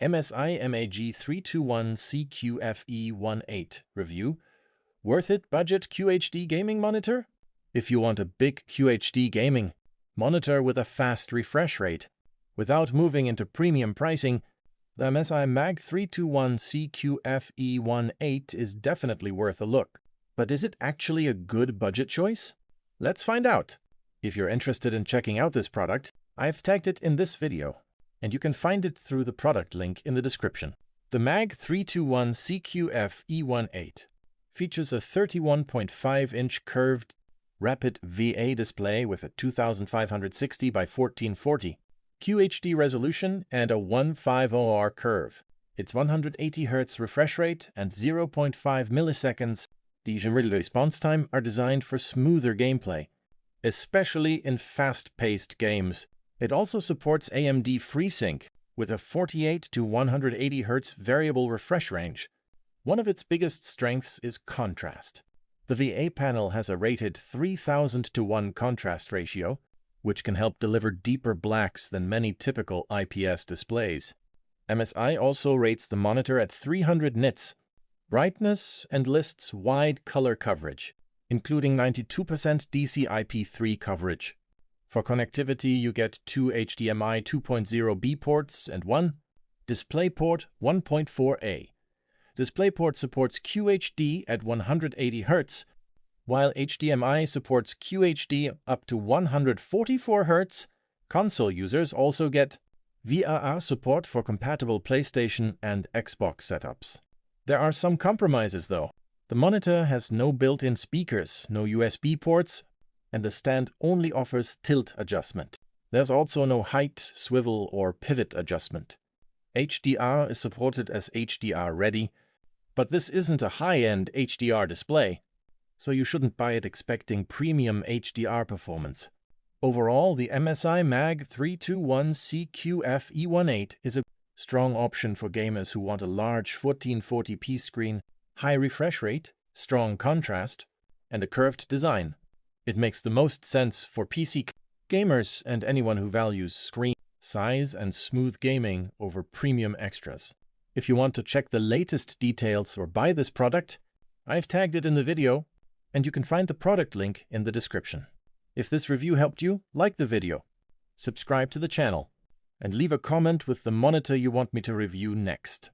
MSI MAG 321CQF E18 review. Worth it budget QHD gaming monitor? If you want a big QHD gaming monitor with a fast refresh rate, without moving into premium pricing, the MSI MAG 321CQF E18 is definitely worth a look. But is it actually a good budget choice? Let's find out. If you're interested in checking out this product, I've tagged it in this video, and you can find it through the product link in the description. The MAG 321CQF E18 features a 31.5-inch curved rapid VA display with a 2560 by 1440 QHD resolution and a 150R curve. Its 180 Hz refresh rate and 0.5 milliseconds digital response time are designed for smoother gameplay, especially in fast-paced games. It also supports AMD FreeSync with a 48 to 180 Hz variable refresh range. One of its biggest strengths is contrast. The VA panel has a rated 3000:1 contrast ratio, which can help deliver deeper blacks than many typical IPS displays. MSI also rates the monitor at 300 nits brightness and lists wide color coverage, including 92% DCI-P3 coverage. For connectivity, you get 2 HDMI 2.0B ports and 1 DisplayPort 1.4a. DisplayPort supports QHD at 180 Hz, while HDMI supports QHD up to 144 Hz. Console users also get VRR support for compatible PlayStation and Xbox setups. There are some compromises though. The monitor has no built-in speakers, no USB ports, and the stand only offers tilt adjustment. There's also no height, swivel, or pivot adjustment. HDR is supported as HDR ready, but this isn't a high-end HDR display, so you shouldn't buy it expecting premium HDR performance. Overall, the MSI MAG 321CQF E18 is a strong option for gamers who want a large 1440p screen, high refresh rate, strong contrast, and a curved design. It makes the most sense for PC gamers and anyone who values screen size and smooth gaming over premium extras. If you want to check the latest details or buy this product, I've tagged it in the video, and you can find the product link in the description. If this review helped you, like the video, subscribe to the channel, and leave a comment with the monitor you want me to review next.